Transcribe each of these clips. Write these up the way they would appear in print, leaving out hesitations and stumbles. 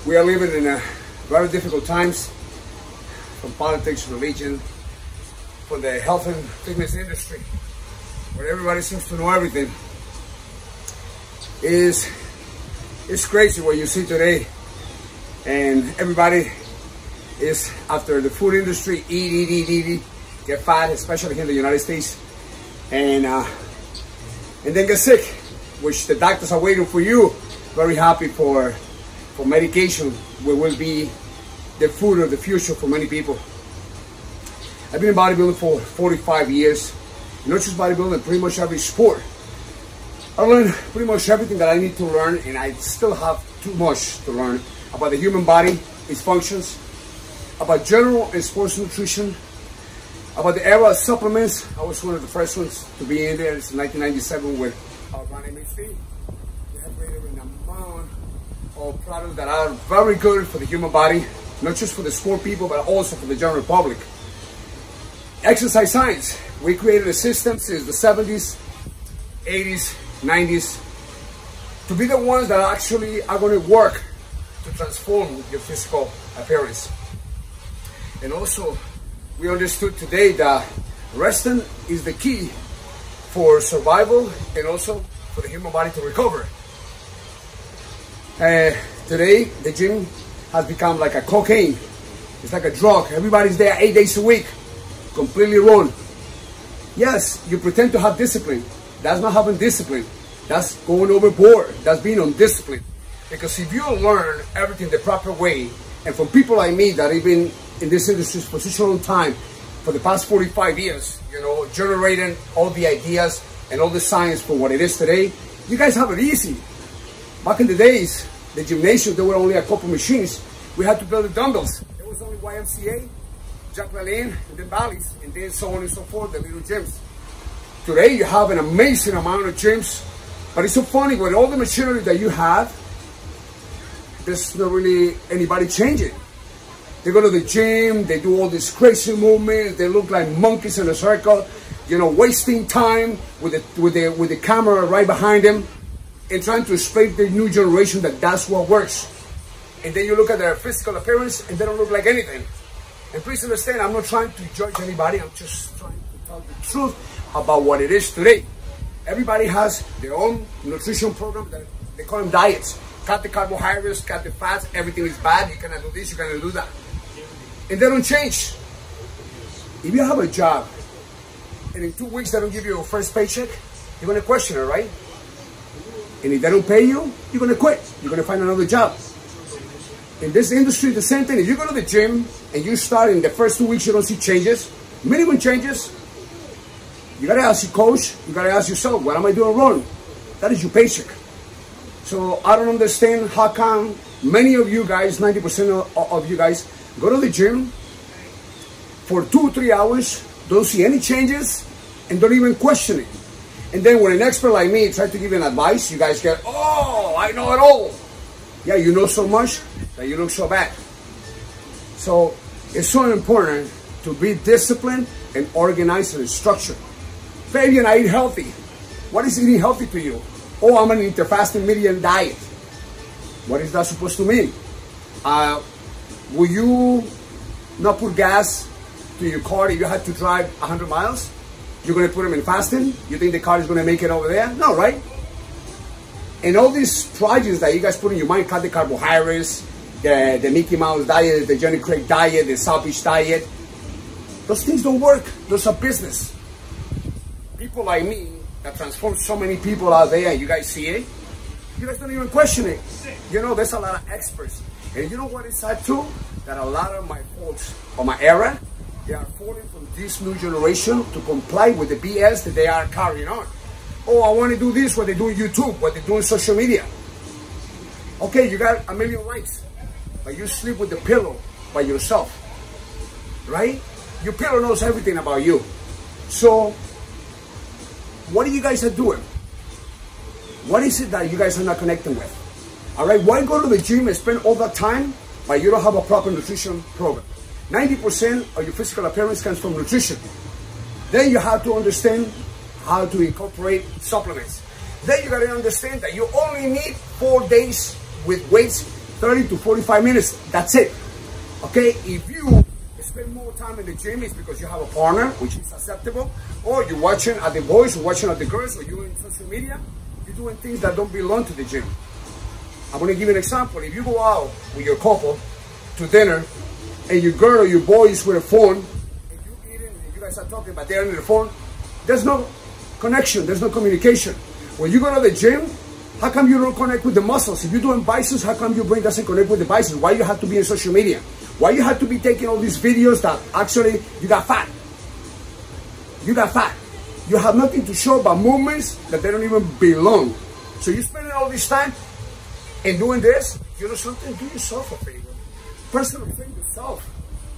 We are living in a very difficult times, from politics, religion, from the health and fitness industry, where everybody seems to know everything. It's crazy what you see today, and everybody is after the food industry, eat, get fat, especially here in the United States, and then get sick, which the doctors are waiting for you. Very happy for medication, which will be the food of the future for many people. I've been in bodybuilding for 45 years, not just bodybuilding, pretty much every sport. I learned pretty much everything that I need to learn, and I still have too much to learn about the human body, its functions, about general and sports nutrition, about the era of supplements. I was one of the first ones to be in there. It's 1997 with Ron MHD. We have created an amount of products that are very good for the human body, not just for the sport people, but also for the general public. Exercise science. We created a system since the 70s, 80s, 90s to be the ones that actually are going to work to transform your physical appearance. And also, we understood today that resting is the key for survival and also for the human body to recover. Today, the gym has become like a cocaine. It's like a drug. Everybody's there 8 days a week. Completely wrong. Yes, you pretend to have discipline. That's not having discipline. That's going overboard. That's being undisciplined. Because if you learn everything the proper way, and from people like me that have been in this industry for such a long time, for the past 45 years, you know, generating all the ideas and all the science for what it is today, you guys have it easy. Back in the days, the gymnasium, there were only a couple machines. We had to build the dumbbells. There was only YMCA, Jack LaLanne, and then Bally's, and then so on and so forth, the little gyms. Today, you have an amazing amount of gyms, but it's so funny, with all the machinery that you have, there's not really anybody changing. They go to the gym, they do all these crazy movements, they look like monkeys in a circle, you know, wasting time with the camera right behind them, and trying to explain to the new generation that that's what works. And then you look at their physical appearance and they don't look like anything. And please understand, I'm not trying to judge anybody, I'm just trying to tell the truth about what it is today. Everybody has their own nutrition program that they call them diets. Cut the carbohydrates, cut the fats, everything is bad, you cannot do this, you cannot do that. And they don't change. If you have a job and in 2 weeks they don't give you your first paycheck, you're going to question it, right? And if they don't pay you, you're going to quit. You're going to find another job. In this industry, the same thing. If you go to the gym and you start in the first 2 weeks, you don't see changes, minimum changes, you got to ask your coach, you got to ask yourself, what am I doing wrong? That is your paycheck. So I don't understand how come many of you guys, 90% of you guys, go to the gym for 2 or 3 hours, don't see any changes, and don't even question it. And then when an expert like me tries to give you an advice, you guys get, oh, I know it all. Yeah, you know so much that you look so bad. So it's so important to be disciplined and organized and structured. Fabian, I eat healthy. What is eating healthy to you? Oh, I'm on an interfasting medium diet. What is that supposed to mean? Will you not put gas to your car if you had to drive 100 miles? You're going to put them in fasting? You think the car is going to make it over there? No, right? And all these projects that you guys put in your mind, cut the carbohydrates, the Mickey Mouse diet, the Johnny Craig diet, the South Beach diet, those things don't work. Those are business. People like me that transform so many people out there, and you guys see it, you guys don't even question it. You know, there's a lot of experts. And you know what is sad too? That a lot of my folks of my era, they are falling from this new generation to comply with the BS that they are carrying on. Oh, I want to do this, what they do on YouTube, what they do on social media. Okay, you got 1 million likes, but you sleep with the pillow by yourself, right? Your pillow knows everything about you. So, what are you guys doing? What is it that you guys are not connecting with? All right, why go to the gym and spend all that time, but you don't have a proper nutrition program? 90% of your physical appearance comes from nutrition. Then you have to understand how to incorporate supplements. Then you got to understand that you only need 4 days with weights 30 to 45 minutes. That's it. Okay? If you spend more time in the gym, it's because you have a partner, which is acceptable, or you're watching at the boys, or watching at the girls, or you're in social media, you're doing things that don't belong to the gym. I'm going to give you an example. If you go out with your couple to dinner, and your girl or your boy is with a phone, and you eating, and you guys are talking, but they're on their phone, there's no connection, there's no communication. When you go to the gym, how come you don't connect with the muscles? If you're doing biceps, how come your brain doesn't connect with the biceps? Why you have to be in social media? Why you have to be taking all these videos that actually you got fat? You got fat. You have nothing to show about movements that they don't even belong. So you're spending all this time in doing this, you know something? Do yourself a favor. Personal train yourself.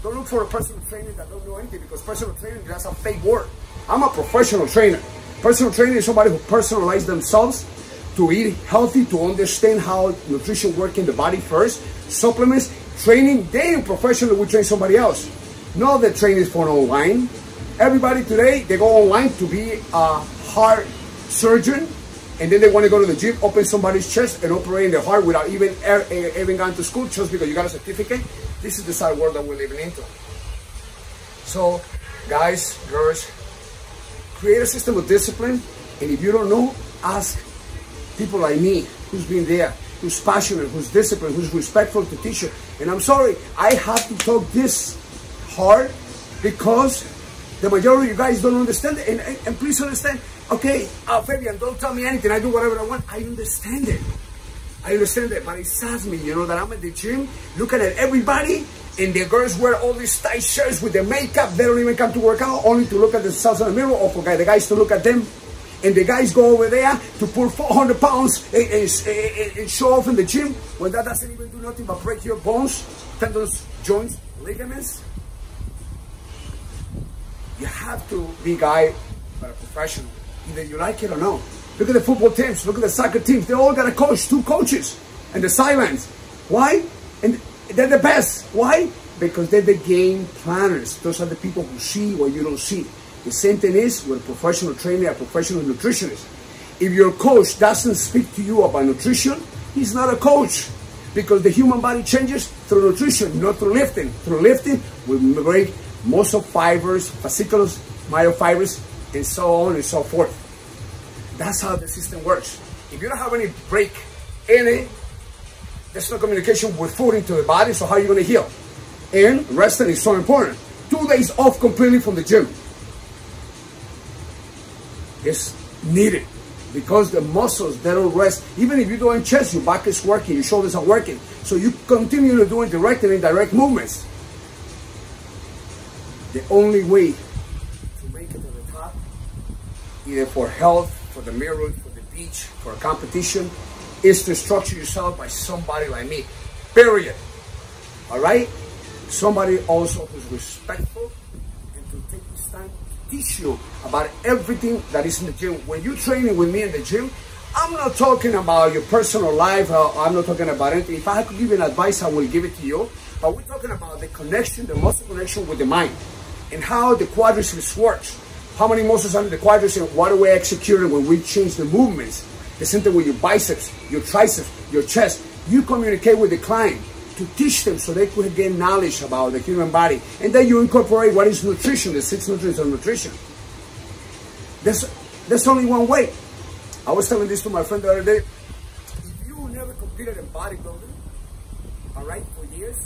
Don't look for a personal trainer that don't know anything, because personal training, that's a fake word. I'm a professional trainer. Personal trainer is somebody who personalizes themselves to eat healthy, to understand how nutrition works in the body first, supplements, training. Then professionally we train somebody else. Not the training is for online. Everybody today, they go online to be a heart surgeon, and then they want to go to the gym, open somebody's chest, and operate in the heart without even going to school, just because you got a certificate. This is the sad world that we're living into. So, guys, girls, create a system of discipline, and if you don't know, ask people like me, who's been there, who's passionate, who's disciplined, who's respectful to teach you. And I'm sorry, I have to talk this hard because the majority of you guys don't understand it. And please understand, okay, Fabian, don't tell me anything. I do whatever I want. I understand it. I understand it. But it saddens me, you know, that I'm at the gym looking at everybody, and the girls wear all these tight shirts with the makeup. They don't even come to work out, only to look at themselves in the mirror, or for the guys to look at them. And the guys go over there to pull 400 pounds and show off in the gym, when that doesn't even do nothing but break your bones, tendons, joints, ligaments. You have to be a guy, but a professional, either you like it or no. Look at the football teams, look at the soccer teams. They all got a coach, 2 coaches, and the sidelines. Why? And they're the best. Why? Because they're the game planners. Those are the people who see what you don't see. The same thing is with a professional trainer, a professional nutritionist. If your coach doesn't speak to you about nutrition, he's not a coach. Because the human body changes through nutrition, not through lifting. Through lifting, we break muscle fibers, fasciculus, myofibers, and so on and so forth. That's how the system works. If you don't have any break in it, there's no communication with food into the body, so how are you going to heal? And resting is so important. 2 days off completely from the gym is needed, because the muscles, they don't rest. Even if you're doing chest, your back is working, your shoulders are working. So you continue to do direct and indirect movements. The only way to make it to the top, either for health, for the mirror, for the beach, for a competition, is to structure yourself by somebody like me. Period. All right? Somebody also who's respectful, and to take this time to teach you about everything that is in the gym. When you're training with me in the gym, I'm not talking about your personal life. I'm not talking about anything. If I could give you an advice, I will give it to you. But we're talking about the connection, the muscle connection with the mind, and how the quadriceps works. How many muscles under the quadriceps, and what are we executing when we change the movements? The same thing with your biceps, your triceps, your chest. You communicate with the client to teach them so they could gain knowledge about the human body. And then you incorporate what is nutrition, the 6 nutrients of nutrition. There's only one way. I was telling this to my friend the other day. If you never competed in bodybuilding, all right, for years,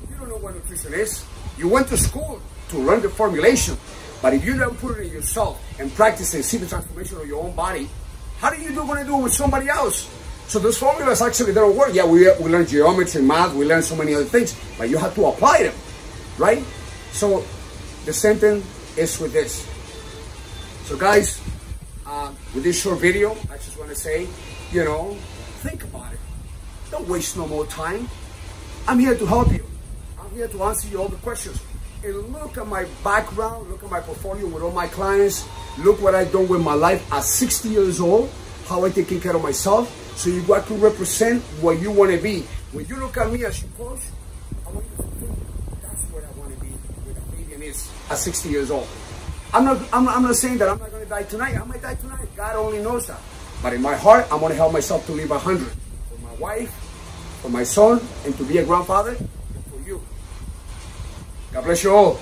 you don't know what nutrition is. You went to school to learn the formulation, but if you don't put it in yourself and practice and see the transformation of your own body, how are you going to do it with somebody else? So those formulas actually don't work. Yeah, we learn geometry, math, we learn so many other things, but you have to apply them, right? So the same thing is with this. So guys, with this short video, I just want to say, you know, think about it. Don't waste no more time. I'm here to help you. I'm here to answer you all the questions. And look at my background, look at my portfolio with all my clients. Look what I've done with my life at 60 years old, how I take care of myself. So you got to represent what you want to be. When you look at me as your coach, I want you to think that's what I want to be, where the Fabian is at 60 years old. I'm not saying that I'm not going to die tonight. I might die tonight. God only knows that. But in my heart, I'm going to help myself to live 100. For my wife, for my son, and to be a grandfather for you. God bless you all.